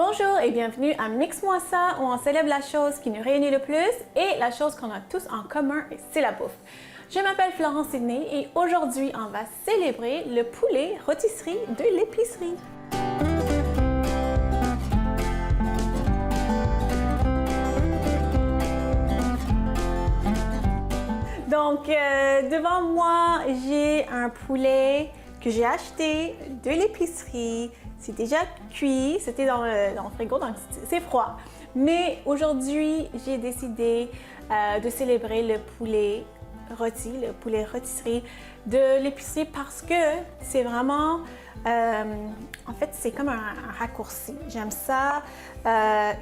Bonjour et bienvenue à Mix-moi ça où on célèbre la chose qui nous réunit le plus et la chose qu'on a tous en commun et c'est la bouffe. Je m'appelle Florence Sidney et aujourd'hui on va célébrer le poulet rôtisserie de l'épicerie. Donc devant moi j'ai un poulet que j'ai acheté de l'épicerie. C'est déjà cuit, c'était dans le frigo, donc c'est froid. Mais aujourd'hui, j'ai décidé de célébrer le poulet rôti, le poulet rôtisserie de l'épicerie parce que c'est vraiment, en fait, c'est comme un raccourci. J'aime ça,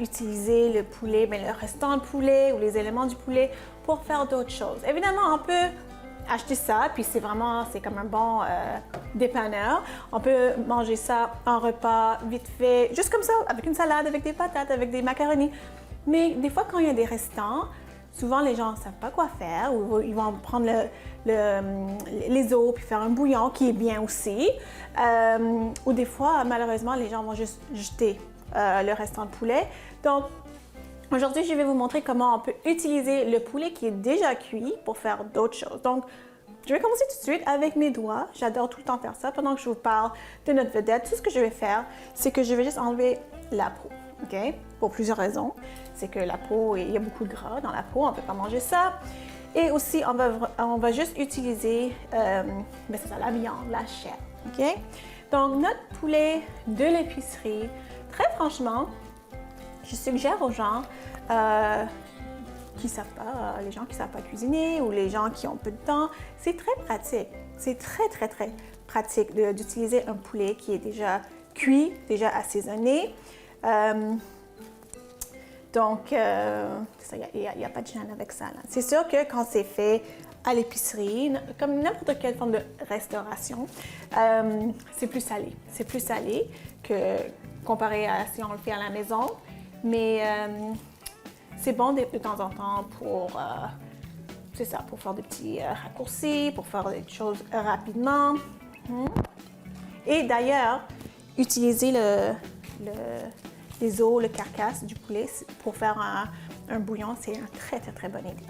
utiliser le poulet, mais le restant de poulet ou les éléments du poulet pour faire d'autres choses. Évidemment, on peut acheter ça, puis c'est comme un bon dépanneur. On peut manger ça en repas vite fait, juste comme ça, avec une salade, avec des patates, avec des macaronis. Mais des fois, quand il y a des restants, souvent les gens ne savent pas quoi faire, ou ils vont prendre les os puis faire un bouillon qui est bien aussi. Ou des fois, malheureusement, les gens vont juste jeter le restant de poulet. Donc, aujourd'hui, je vais vous montrer comment on peut utiliser le poulet qui est déjà cuit pour faire d'autres choses. Donc, je vais commencer tout de suite avec mes doigts. J'adore tout le temps faire ça. Pendant que je vous parle de notre vedette, tout ce que je vais faire, c'est que je vais juste enlever la peau, OK? Pour plusieurs raisons. C'est que la peau, il y a beaucoup de gras dans la peau, on ne peut pas manger ça. Et aussi, on va juste utiliser, c'est ça, la viande, la chair, OK? Donc, notre poulet de l'épicerie, très franchement, je suggère aux gens qui ne savent pas, les gens qui ne savent pas cuisiner ou les gens qui ont peu de temps, c'est très pratique. C'est très pratique d'utiliser un poulet qui est déjà cuit, déjà assaisonné. Donc, il n'y a pas de gêne avec ça. C'est sûr que quand c'est fait à l'épicerie, comme n'importe quelle forme de restauration, c'est plus salé. C'est plus salé que comparé à si on le fait à la maison. Mais c'est bon de temps en temps pour, pour faire des petits raccourcis, pour faire des choses rapidement. Et d'ailleurs, utiliser les os, le carcasse du poulet pour faire un bouillon, c'est une très bonne idée.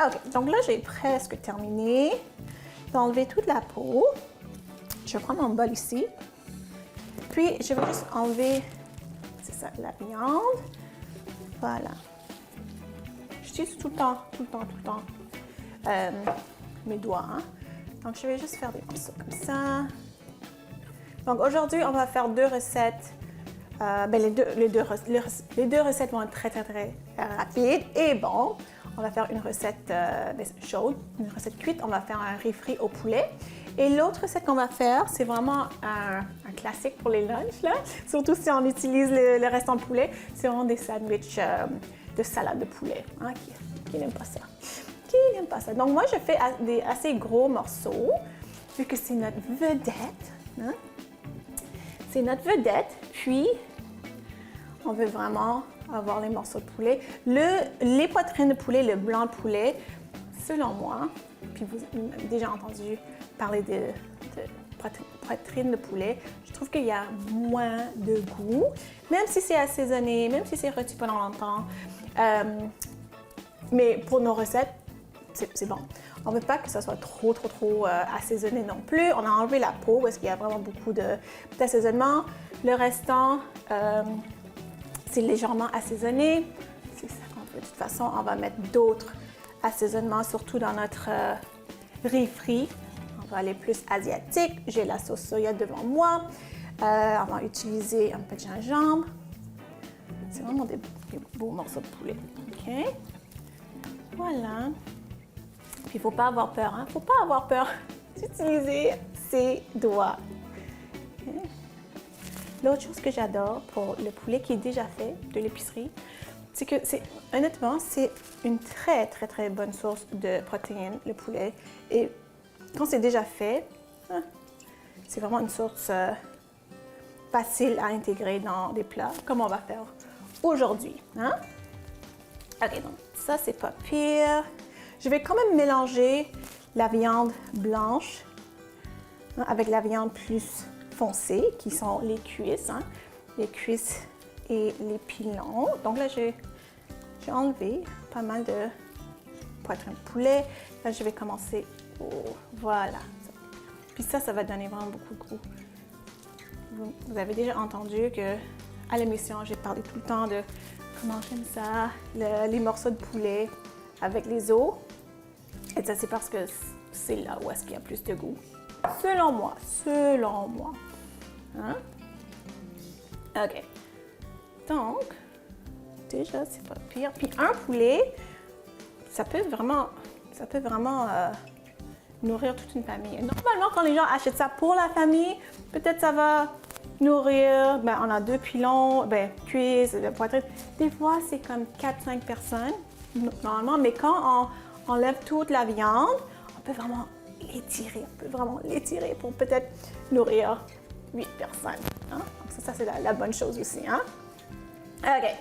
OK, donc là, j'ai presque terminé d'enlever toute la peau. Je vais prendre mon bol ici. Puis, je vais juste enlever, la viande. Voilà. J'utilise tout le temps mes doigts. Donc, je vais juste faire des morceaux comme ça. Donc, aujourd'hui, on va faire deux recettes. Les deux recettes vont être très rapides et bon. On va faire une recette chaude, une recette cuite. On va faire un riz frit au poulet. Et l'autre recette qu'on va faire, c'est vraiment un classique pour les lunchs, là. Surtout si on utilise le restant de poulet. C'est vraiment des sandwichs de salade de poulet. Hein, qui n'aime pas ça? Qui n'aime pas ça? Donc moi, je fais des assez gros morceaux, vu que c'est notre vedette. Hein? C'est notre vedette. Puis, on veut vraiment avoir les morceaux de poulet. Les poitrines de poulet, le blanc de poulet, selon moi, puis vous avez déjà entendu parler de poitrine de poulet, je trouve qu'il y a moins de goût, même si c'est assaisonné, même si c'est rôti pendant longtemps. Mais pour nos recettes, c'est bon. On ne veut pas que ça soit trop assaisonné non plus. On a enlevé la peau parce qu'il y a vraiment beaucoup d'assaisonnement. Le restant, c'est légèrement assaisonné. C'est ça qu'on veut. De toute façon, on va mettre d'autres assaisonnements, surtout dans notre riz frit. On va aller plus asiatique. J'ai la sauce soya devant moi. On va utiliser un peu de gingembre. C'est vraiment des beaux morceaux de poulet. OK? Voilà. Puis, il ne faut pas avoir peur. Il ne faut pas avoir peur d'utiliser ses doigts. Okay? L'autre chose que j'adore pour le poulet qui est déjà fait de l'épicerie, c'est que honnêtement, c'est une très bonne source de protéines, le poulet. Et quand c'est déjà fait, c'est vraiment une source facile à intégrer dans des plats, comme on va faire aujourd'hui. Hein? OK, donc ça, c'est pas pire. Je vais quand même mélanger la viande blanche avec la viande plus foncée, qui sont les cuisses. Les cuisses et les pilons. Donc là, j'ai enlevé pas mal de poitrine de poulet. Là, je vais commencer voilà. Puis ça va donner vraiment beaucoup de goût. Vous avez déjà entendu que à l'émission, j'ai parlé tout le temps de comment j'aime ça, les morceaux de poulet avec les os. Et ça, c'est parce que c'est là où est-ce qu'il y a plus de goût. Selon moi. Hein? OK. Donc, déjà, c'est pas pire. Puis un poulet, ça peut vraiment nourrir toute une famille. Normalement, quand les gens achètent ça pour la famille, peut-être ça va nourrir, on a 2 pilons, cuisses, poitrine. Des fois, c'est comme 4-5 personnes, normalement, mais quand on enlève toute la viande, on peut vraiment l'étirer pour peut-être nourrir 8 personnes. Hein? Donc ça c'est la bonne chose aussi. Hein? OK.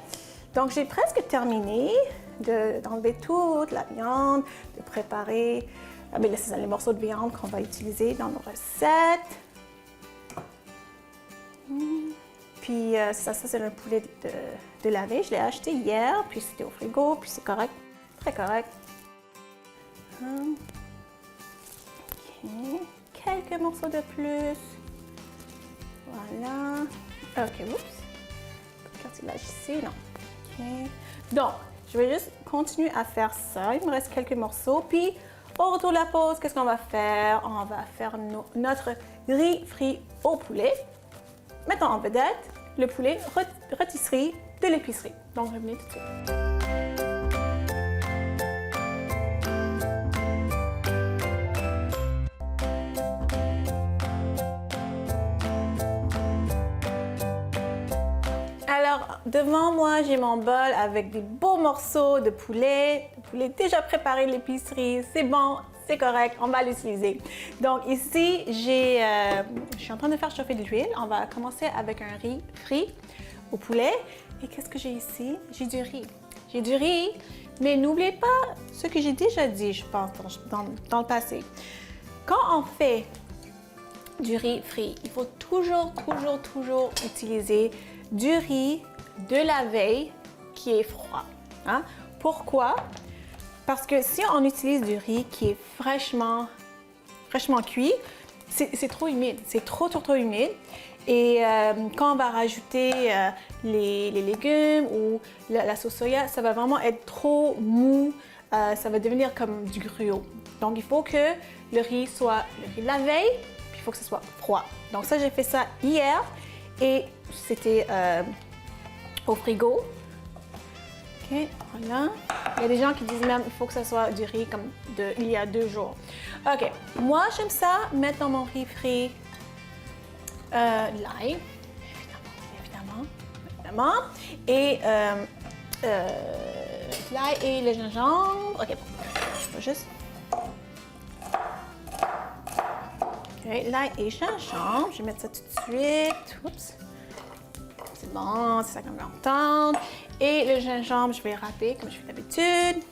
Donc, j'ai presque terminé d'enlever toute la viande, de préparer là, c'est les morceaux de viande qu'on va utiliser dans nos recettes. Puis ça c'est le poulet de laver. Je l'ai acheté hier, puis c'était au frigo, puis c'est correct, très correct. OK. Quelques morceaux de plus. Voilà. OK, oups. Pas de cartilage ici, non. OK. Donc, je vais juste continuer à faire ça. Il me reste quelques morceaux. Puis, au retour de la pause, qu'est-ce qu'on va faire? On va faire notre riz frit au poulet. Mettons en vedette le poulet rôtisserie de l'épicerie. Donc, revenez tout de suite. Alors, devant moi, j'ai mon bol avec des beaux morceaux de poulet déjà préparé de l'épicerie. C'est bon, c'est correct, on va l'utiliser. Donc ici, je suis en train de faire chauffer de l'huile. On va commencer avec un riz frit au poulet. Et qu'est-ce que j'ai ici? J'ai du riz. J'ai du riz, mais n'oubliez pas ce que j'ai déjà dit, je pense, dans le passé. Quand on fait du riz frit, il faut toujours utiliser du riz de la veille qui est froid. Hein? Pourquoi? Parce que si on utilise du riz qui est fraîchement cuit, c'est trop humide, c'est trop humide. Et quand on va rajouter les légumes ou la sauce soya, ça va vraiment être trop mou, ça va devenir comme du gruau. Donc il faut que le riz soit le riz de la veille, puis il faut que ce soit froid. Donc ça, j'ai fait ça hier et c'était au frigo. OK, voilà. Il y a des gens qui disent même qu'il faut que ce soit du riz comme il y a 2 jours. OK, moi j'aime ça mettre dans mon riz frit l'ail, évidemment, et l'ail et le gingembre. OK, je vais juste... OK, l'ail et gingembre, je vais mettre ça tout de suite. Oups. C'est bon, c'est ça qu'on veut entendre. Et le gingembre, je vais râper comme je fais d'habitude.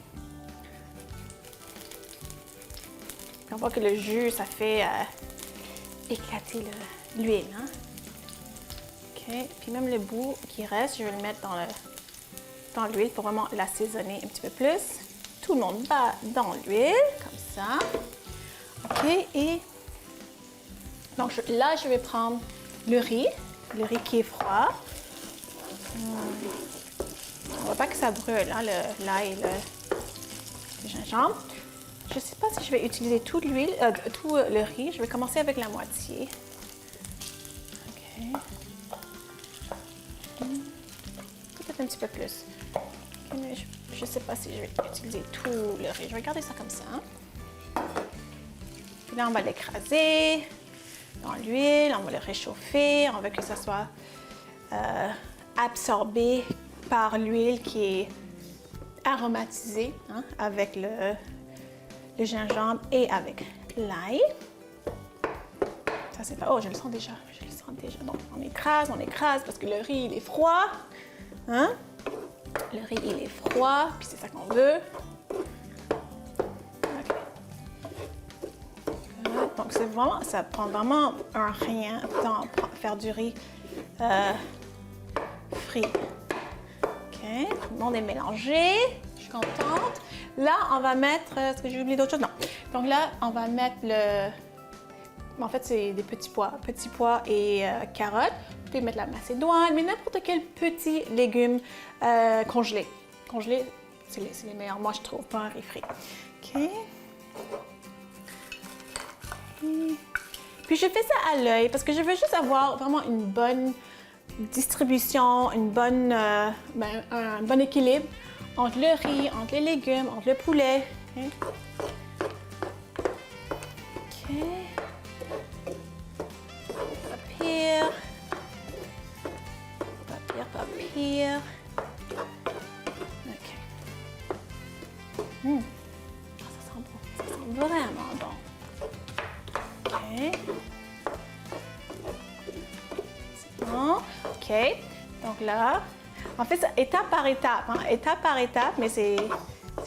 On voit que le jus, ça fait éclater l'huile. Hein? OK, puis même le bout qui reste, je vais le mettre dans l'huile pour vraiment l'assaisonner un petit peu plus. Tout le monde va dans l'huile, comme ça. OK, et donc là, je vais prendre le riz qui est froid. On ne voit pas que ça brûle, hein, l'ail et le gingembre. Je ne sais pas si je vais utiliser toute l'huile, tout le riz. Je vais commencer avec la moitié. OK. Peut-être un petit peu plus. Okay, mais je ne sais pas si je vais utiliser tout le riz. Je vais garder ça comme ça. Hein. Puis là, on va l'écraser dans l'huile. On va le réchauffer. On veut que ça soit absorbé par l'huile qui est aromatisée, hein, avec le gingembre et avec l'ail. Ça c'est pas... Oh, je le sens déjà. Donc, on écrase parce que le riz, il est froid. Hein? Le riz, il est froid, puis c'est ça qu'on veut. Okay. Donc, ça prend vraiment un rien de temps pour faire du riz riz frit. OK, tout le monde est mélangé. Je suis contente. Là, on va mettre... Est-ce que j'ai oublié d'autres choses? Non. Donc là, on va mettre le... En fait, c'est des petits pois et carottes. Vous pouvez mettre la macédoine, mais n'importe quel petit légume congelé. Congelé, c'est les meilleurs, moi, je trouve, pas un riz frit. OK. Puis je fais ça à l'œil parce que je veux juste avoir vraiment une bonne distribution, un bon équilibre entre le riz, entre les légumes, entre le poulet. OK. Pas pire. Pas pire. OK. Ça sent bon. Ça sent vraiment bon. OK. C'est bon. OK. Donc là, en fait, c'est étape par étape. Hein? Étape par étape, mais c'est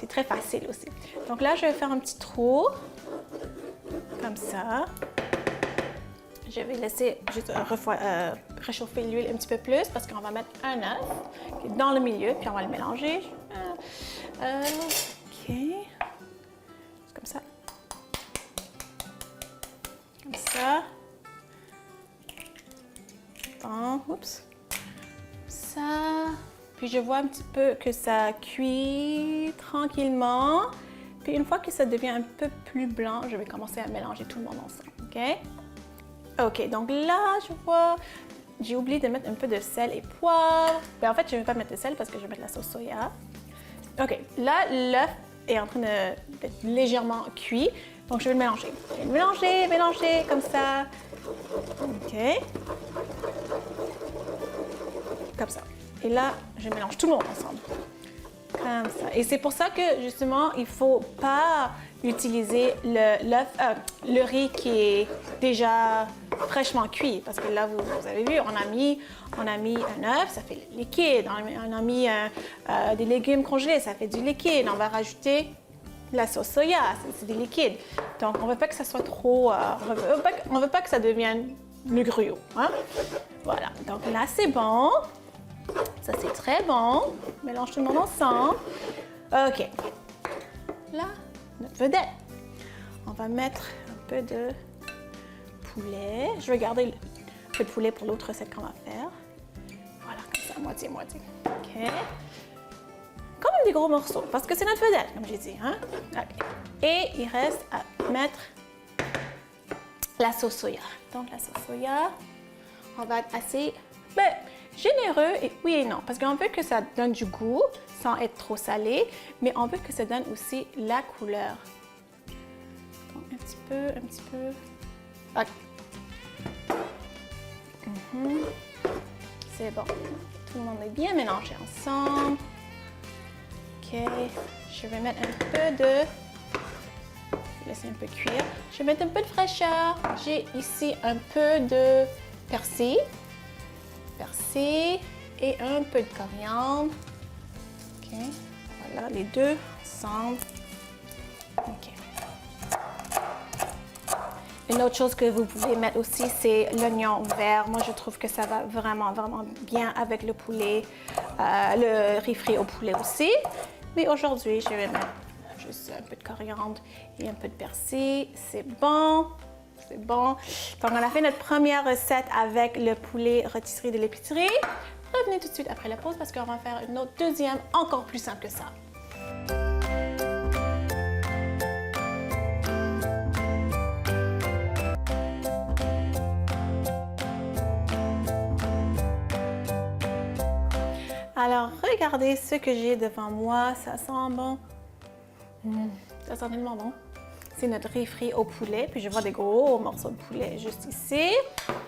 très facile aussi. Donc là, je vais faire un petit trou. Comme ça. Je vais laisser juste réchauffer l'huile un petit peu plus parce qu'on va mettre un œuf dans le milieu, puis on va le mélanger. OK. C'est comme ça. Comme ça. Bon, oups. Ça. Puis je vois un petit peu que ça cuit tranquillement. Puis une fois que ça devient un peu plus blanc, je vais commencer à mélanger tout le monde ensemble, OK? OK, donc là, je vois, j'ai oublié de mettre un peu de sel et poivre. Ben, en fait, je ne vais pas mettre de sel parce que je vais mettre la sauce soya. OK, là, l'œuf est en train d'être légèrement cuit, donc je vais le mélanger. Je vais le mélanger comme ça. OK. Comme ça. Et là, je mélange tout le monde ensemble. Comme ça. Et c'est pour ça que, justement, il ne faut pas utiliser le riz qui est déjà fraîchement cuit. Parce que là, vous avez vu, on a mis un œuf, ça fait liquide. On a mis des légumes congelés, ça fait du liquide. On va rajouter la sauce soya, c'est du liquide. Donc, on ne veut pas que ça soit trop... on veut pas que ça devienne le gruau. Hein? Voilà. Donc là, c'est bon. Ça, c'est très bon. Mélange tout le monde ensemble. OK. Là, notre vedette. On va mettre un peu de poulet. Je vais garder un peu de poulet pour l'autre recette qu'on va faire. Voilà, comme ça, moitié-moitié. OK. Quand même des gros morceaux, parce que c'est notre vedette, comme j'ai dit. Hein? OK. Et il reste à mettre la sauce soya. Donc, la sauce soya, on va être assez... généreux, et oui et non, parce qu'on veut que ça donne du goût sans être trop salé, mais on veut que ça donne aussi la couleur. Donc, un petit peu. OK. C'est bon. Tout le monde est bien mélangé ensemble. OK. Je vais mettre un peu de... Je vais laisser un peu cuire. Je vais mettre un peu de fraîcheur. J'ai ici un peu de persil. Et un peu de coriandre. OK. Voilà, les deux ensemble. OK. Une autre chose que vous pouvez mettre aussi, c'est l'oignon vert. Moi, je trouve que ça va vraiment, vraiment bien avec le poulet, le riz frit au poulet aussi. Mais aujourd'hui, je vais mettre juste un peu de coriandre et un peu de persil. C'est bon. C'est bon. Donc, on a fait notre première recette avec le poulet rôtisserie de l'épicerie. Revenez tout de suite après la pause parce qu'on va faire une autre deuxième encore plus simple que ça. Alors, regardez ce que j'ai devant moi. Ça sent bon. Ça sent tellement bon. C'est notre riz frit au poulet, puis je vois des gros morceaux de poulet juste ici.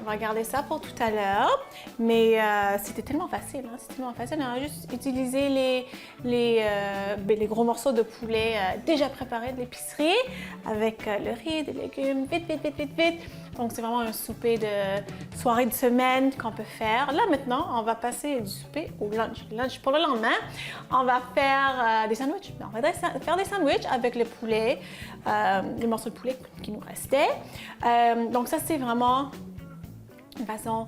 On va garder ça pour tout à l'heure. Mais c'était tellement facile, hein? C'est tellement facile. On a juste utilisé les gros morceaux de poulet déjà préparés de l'épicerie avec le riz, des légumes, vite, vite, vite, vite, vite. Donc, c'est vraiment un souper de soirée de semaine qu'on peut faire. Là, maintenant, on va passer du souper au lunch. Lunch pour le lendemain, on va faire des sandwichs. On va faire des sandwichs avec le poulet, les morceaux de poulet qui nous restaient. Donc, ça, c'est vraiment une façon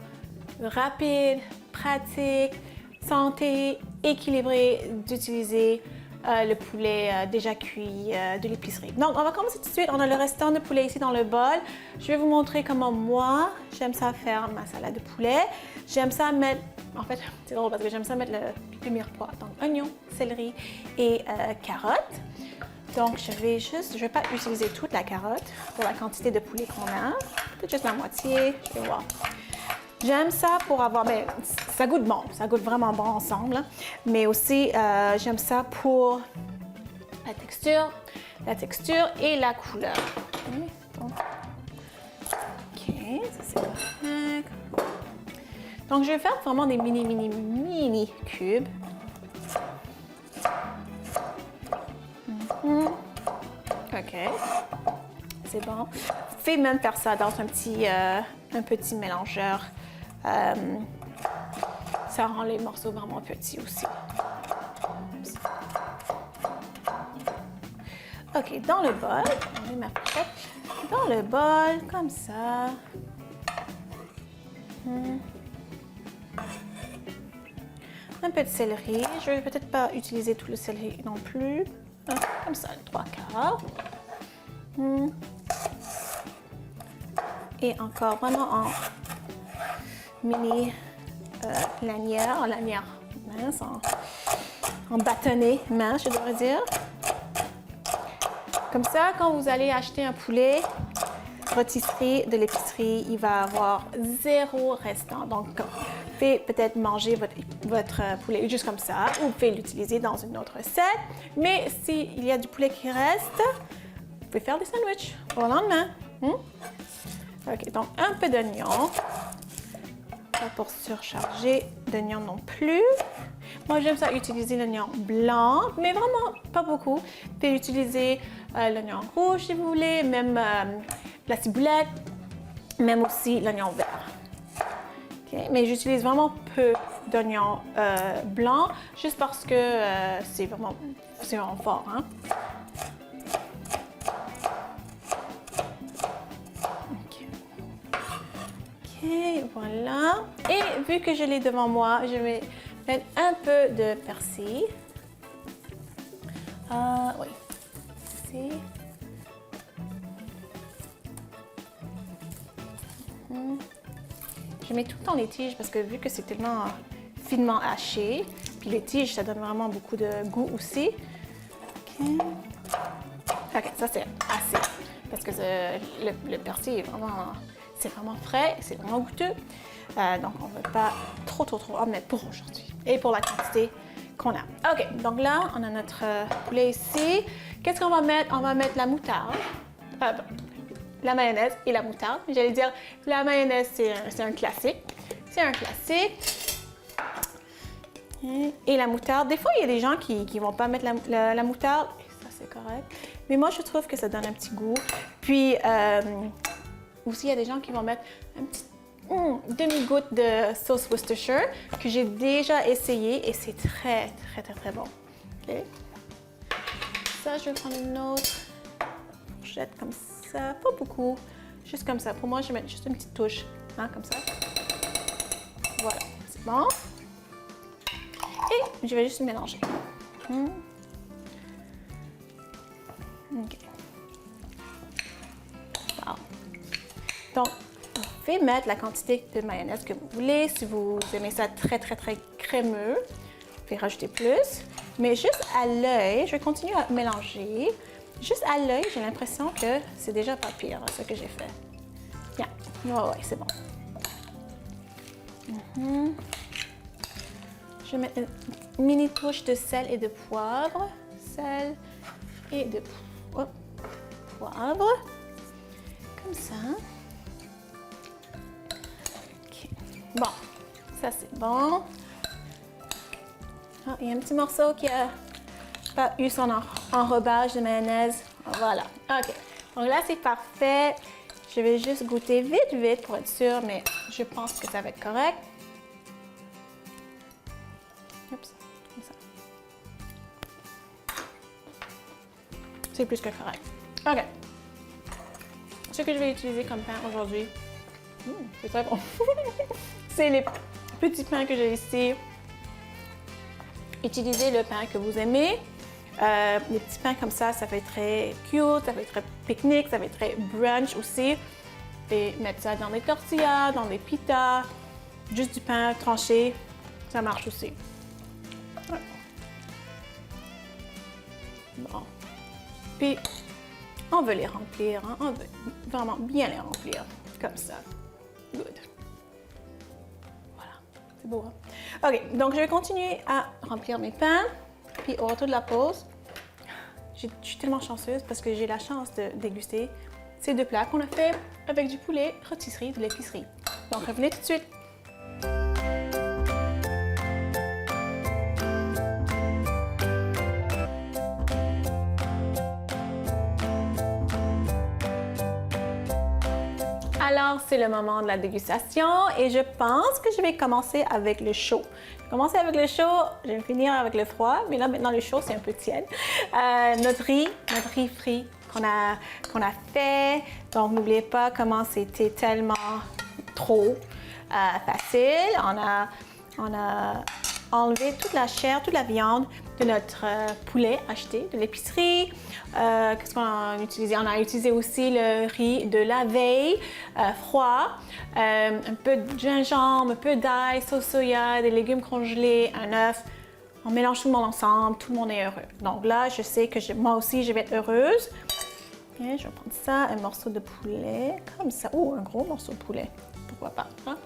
rapide, pratique, santé, équilibré d'utiliser le poulet déjà cuit de l'épicerie. Donc, on va commencer tout de suite. On a le restant de poulet ici dans le bol. Je vais vous montrer comment moi, j'aime ça faire ma salade de poulet. J'aime ça mettre, en fait, c'est drôle parce que j'aime ça mettre le mirepoix. Donc, oignon, céleri et carottes. Donc, je vais pas utiliser toute la carotte pour la quantité de poulet qu'on a. Peut-être juste la moitié, je vais voir. J'aime ça pour avoir, mais ça goûte bon, ça goûte vraiment bon ensemble. Mais aussi, j'aime ça pour la texture et la couleur. OK, ça c'est correct. Donc, je vais faire vraiment des mini cubes. OK, c'est bon. Vous pouvez même faire ça dans un petit mélangeur. Ça rend les morceaux vraiment petits aussi. OK, dans le bol, on met ma fourchette. Dans le bol, comme ça. Un peu de céleri. Je vais peut-être pas utiliser tout le céleri non plus. Comme ça, les 3/4. Et encore vraiment en mini lanière mince, en bâtonnet mince, je devrais dire. Comme ça, quand vous allez acheter un poulet rôtisserie de l'épicerie, il va avoir 0 restant. Donc, vous pouvez peut-être manger votre poulet juste comme ça, ou vous pouvez l'utiliser dans une autre recette. Mais s'il y a du poulet qui reste, vous pouvez faire des sandwichs pour le lendemain. OK, donc un peu d'oignon. Pas pour surcharger d'oignon non plus. Moi, j'aime ça utiliser l'oignon blanc, mais vraiment pas beaucoup. Vous pouvez utiliser l'oignon rouge si vous voulez, même la ciboulette, même aussi l'oignon vert. Okay? Mais j'utilise vraiment peu d'oignon blanc, juste parce que c'est vraiment fort. Hein? OK, voilà. Et vu que je l'ai devant moi, je vais mettre un peu de persil. Oui, ici. Je mets tout le temps les tiges parce que vu que c'est tellement finement haché, puis les tiges, ça donne vraiment beaucoup de goût aussi. OK, ça c'est assez parce que le persil est vraiment... C'est vraiment frais, c'est vraiment goûteux. Donc, on ne veut pas trop en mettre pour aujourd'hui et pour la quantité qu'on a. OK, donc là, on a notre poulet ici. Qu'est-ce qu'on va mettre? On va mettre la moutarde, la mayonnaise et la moutarde. J'allais dire, la mayonnaise, c'est un classique. C'est un classique. Et la moutarde, des fois, il y a des gens qui ne vont pas mettre la moutarde. Et ça, c'est correct. Mais moi, je trouve que ça donne un petit goût. Puis... aussi, il y a des gens qui vont mettre un petit demi-goutte de sauce Worcestershire que j'ai déjà essayé et c'est très bon. Okay. Ça, je vais prendre une autre fourchette comme ça, pas beaucoup, juste comme ça. Pour moi, je vais mettre juste une petite touche, hein, comme ça. Voilà, c'est bon. Et je vais juste mélanger. OK. Wow. Donc, vous pouvez mettre la quantité de mayonnaise que vous voulez. Si vous aimez ça très crémeux, vous pouvez rajouter plus. Mais juste à l'œil, je vais continuer à mélanger. Juste à l'œil, j'ai l'impression que c'est déjà pas pire, ce que j'ai fait. Bien, ouais, c'est bon. Je vais mettre une mini touche de sel et de poivre. Sel et de poivre. Comme ça. Bon, ça c'est bon. Oh, il y a un petit morceau qui n'a pas eu son enrobage de mayonnaise. Voilà, OK. Donc là, c'est parfait. Je vais juste goûter vite pour être sûre, mais je pense que ça va être correct. Oups, comme ça. C'est plus que correct. OK. Ce que je vais utiliser comme pain aujourd'hui, c'est très bon. C'est les petits pains que j'ai ici. Utilisez le pain que vous aimez. Les petits pains comme ça fait très cute, ça fait très pique-nique, ça fait très brunch aussi. Et mettre ça dans des tortillas, dans des pitas, juste du pain tranché, ça marche aussi. Ouais. Bon. Puis, on veut les remplir, hein? On veut vraiment bien les remplir, comme ça. Good. Voilà, c'est beau, hein? OK, donc je vais continuer à remplir mes pains. Puis au retour de la pause, je suis tellement chanceuse parce que j'ai la chance de déguster ces deux plats qu'on a fait avec du poulet rôtisserie de l'épicerie. Donc revenez tout de suite. Alors, c'est le moment de la dégustation et je pense que je vais commencer avec le chaud. Je vais commencer avec le chaud, je vais finir avec le froid, mais là, maintenant, le chaud, c'est un peu tiède. Notre riz frit qu'on a fait. Donc, n'oubliez pas comment c'était tellement trop facile. On a enlevé toute la chair, toute la viande de notre poulet acheté de l'épicerie. Qu'est-ce qu'on a utilisé? On a utilisé aussi le riz de la veille, froid, un peu de gingembre, un peu d'ail, sauce soya, des légumes congelés, un œuf. On mélange tout le monde ensemble, tout le monde est heureux. Donc là, je sais que moi aussi, je vais être heureuse. Et je vais prendre ça, un morceau de poulet, comme ça. Oh, un gros morceau de poulet. Pourquoi pas, hein?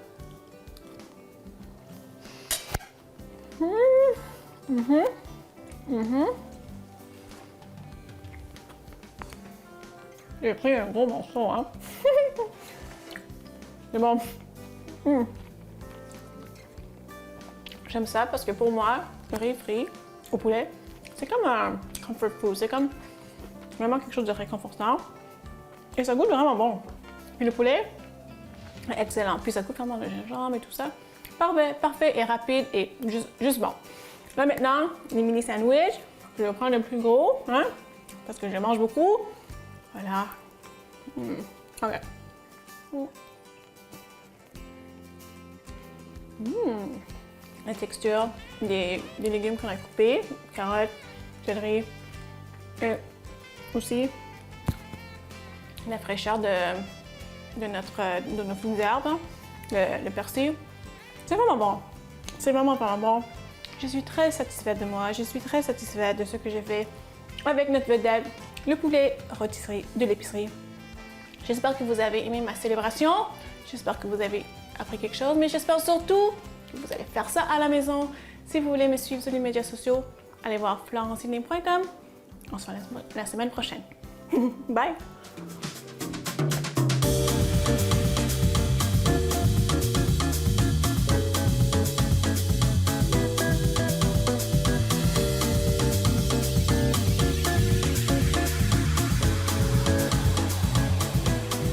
J'ai pris un gros morceau, hein? C'est bon. J'aime ça parce que pour moi, le riz frit au poulet, c'est comme un comfort food. C'est comme vraiment quelque chose de réconfortant. Et ça goûte vraiment bon. Puis le poulet, excellent. Puis ça goûte vraiment le gingembre et tout ça. Parfait, parfait et rapide et juste bon. Là maintenant, les mini sandwichs, je vais prendre le plus gros, hein, parce que je mange beaucoup. Voilà. OK. La texture des légumes qu'on a coupés, carottes, céleri, et aussi la fraîcheur de nos fruits d'herbe, le persil. C'est vraiment bon. C'est vraiment bon. Je suis très satisfaite de moi. Je suis très satisfaite de ce que j'ai fait avec notre vedette, le poulet rôtisserie de l'épicerie. J'espère que vous avez aimé ma célébration. J'espère que vous avez appris quelque chose. Mais j'espère surtout que vous allez faire ça à la maison. Si vous voulez me suivre sur les médias sociaux, allez voir florenceydney.com. On se voit la semaine prochaine. Bye!